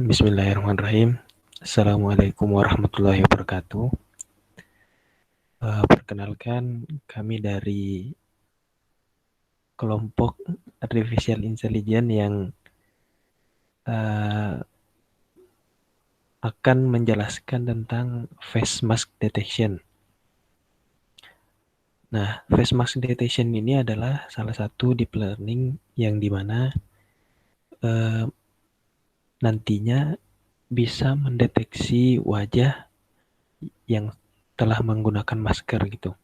Bismillahirrahmanirrahim. Assalamualaikum warahmatullahi wabarakatuh. Perkenalkan, kami dari kelompok Artificial Intelligence yang akan menjelaskan tentang face mask detection. Nah, face mask detection ini adalah salah satu deep learning yang dimana nantinya bisa mendeteksi wajah yang telah menggunakan masker gitu.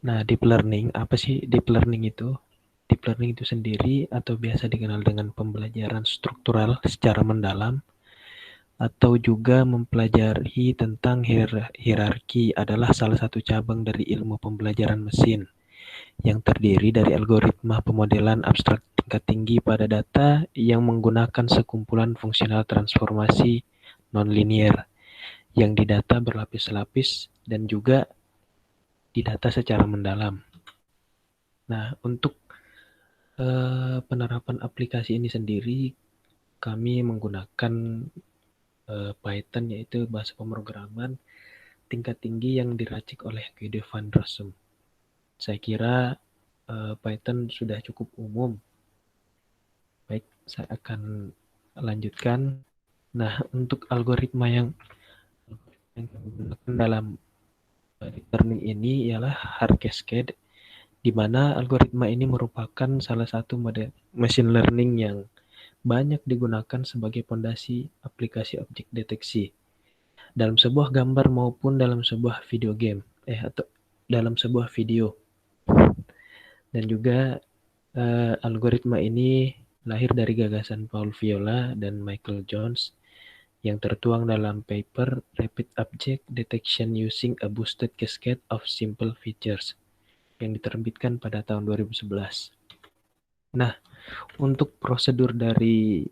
Nah, deep learning, apa sih deep learning itu? Deep learning itu sendiri atau biasa dikenal dengan pembelajaran struktural secara mendalam atau juga mempelajari tentang hierarki adalah salah satu cabang dari ilmu pembelajaran mesin yang terdiri dari algoritma pemodelan abstrak tingkat tinggi pada data yang menggunakan sekumpulan fungsional transformasi nonlinear yang didata berlapis-lapis dan juga didata secara mendalam. Nah, untuk penerapan aplikasi ini sendiri, kami menggunakan Python, yaitu bahasa pemrograman tingkat tinggi yang diracik oleh Guido van Rossum. Saya kira Python sudah cukup umum. Baik, saya akan lanjutkan. Nah, untuk algoritma yang digunakan dalam deep learning ini ialah hard cascade, di mana algoritma ini merupakan salah satu model machine learning yang banyak digunakan sebagai fondasi aplikasi objek deteksi dalam sebuah gambar maupun dalam sebuah video game atau dalam sebuah video. Dan juga algoritma ini lahir dari gagasan Paul Viola dan Michael Jones yang tertuang dalam paper Rapid Object Detection Using a Boosted Cascade of Simple Features yang diterbitkan pada tahun 2011. Nah, untuk prosedur dari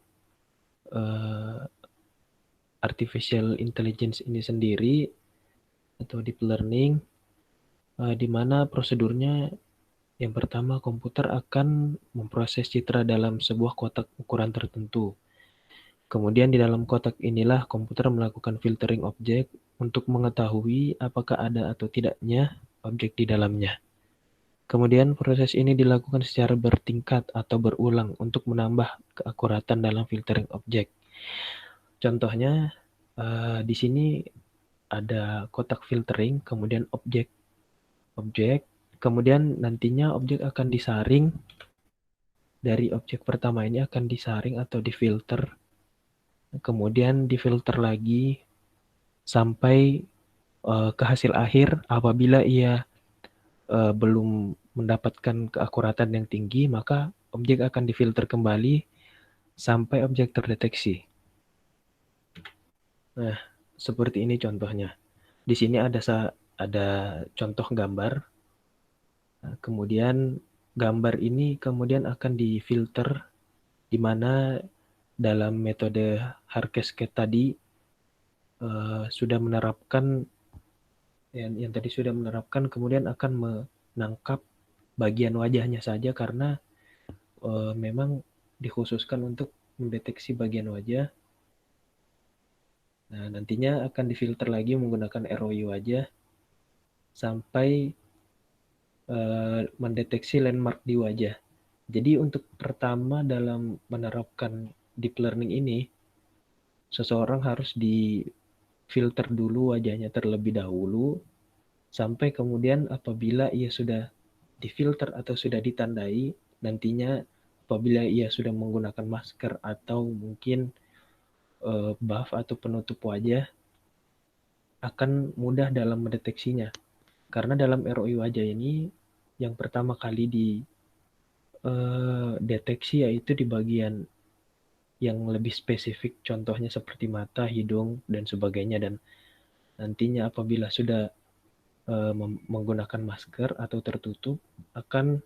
artificial intelligence ini sendiri atau deep learning, di mana prosedurnya yang pertama komputer akan memproses citra dalam sebuah kotak ukuran tertentu. Kemudian di dalam kotak inilah komputer melakukan filtering objek untuk mengetahui apakah ada atau tidaknya objek di dalamnya. Kemudian proses ini dilakukan secara bertingkat atau berulang untuk menambah keakuratan dalam filtering objek. Contohnya di sini ada kotak filtering, kemudian objek, kemudian nantinya objek akan disaring. Dari objek pertama ini akan disaring atau difilter, kemudian difilter lagi sampai ke hasil akhir. Apabila ia belum mendapatkan keakuratan yang tinggi, maka objek akan difilter kembali sampai objek terdeteksi. Nah, seperti ini contohnya. Di sini ada contoh gambar. Nah, kemudian gambar ini kemudian akan difilter, di mana dalam metode hard cascade tadi sudah menerapkan yang tadi sudah menerapkan, kemudian akan menangkap bagian wajahnya saja karena memang dikhususkan untuk mendeteksi bagian wajah. Nah, nantinya akan difilter lagi menggunakan ROI wajah sampai mendeteksi landmark di wajah. Jadi untuk pertama dalam menerapkan deep learning ini, seseorang harus difilter dulu wajahnya terlebih dahulu, sampai kemudian apabila ia sudah difilter atau sudah ditandai, nantinya apabila ia sudah menggunakan masker atau mungkin buff atau penutup wajah, akan mudah dalam mendeteksinya. Karena dalam ROI wajah ini yang pertama kali deteksi yaitu di bagian yang lebih spesifik, contohnya seperti mata, hidung, dan sebagainya. Dan nantinya apabila sudah menggunakan masker atau tertutup, akan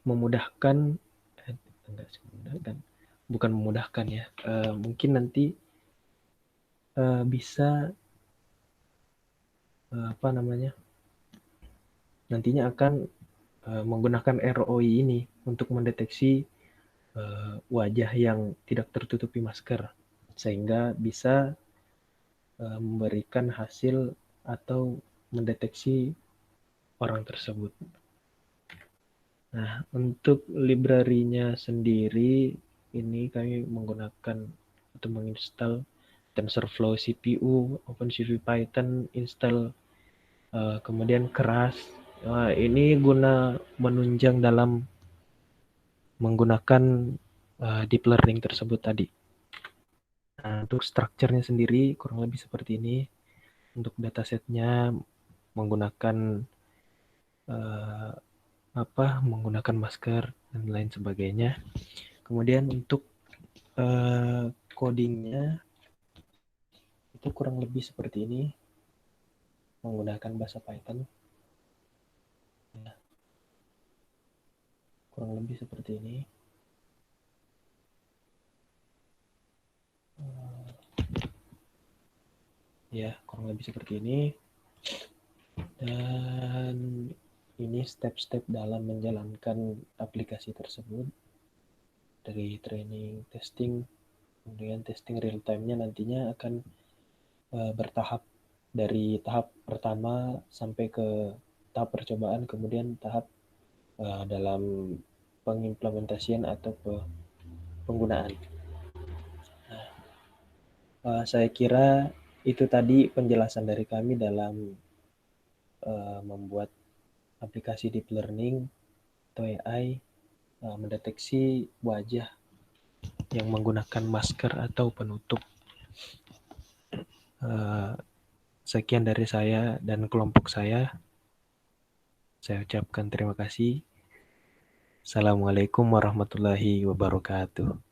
memudahkan, bukan memudahkan ya, mungkin nanti bisa nantinya akan menggunakan ROI ini untuk mendeteksi wajah yang tidak tertutupi masker, sehingga bisa memberikan hasil atau mendeteksi orang tersebut. Nah, untuk library-nya sendiri, ini kami menggunakan atau menginstal TensorFlow CPU, OpenCV Python, install, kemudian keras. Ini guna menunjang dalam menggunakan deep learning tersebut tadi. Nah, untuk strukturnya sendiri kurang lebih seperti ini. Untuk datasetnya menggunakan menggunakan masker dan lain sebagainya. Kemudian untuk codingnya itu kurang lebih seperti ini, menggunakan bahasa Python. Ya, kurang lebih seperti ini. Ya, kurang lebih seperti ini. Dan ini step-step dalam menjalankan aplikasi tersebut. Dari training, testing, kemudian testing real time-nya nantinya akan bertahap, dari tahap pertama sampai ke tahap percobaan, kemudian tahap dalam pengimplementasian atau penggunaan. Saya kira itu tadi penjelasan dari kami dalam membuat aplikasi deep learning atau AI mendeteksi wajah yang menggunakan masker atau penutup. Sekian dari saya dan kelompok saya. Saya ucapkan terima kasih. Assalamualaikum warahmatullahi wabarakatuh.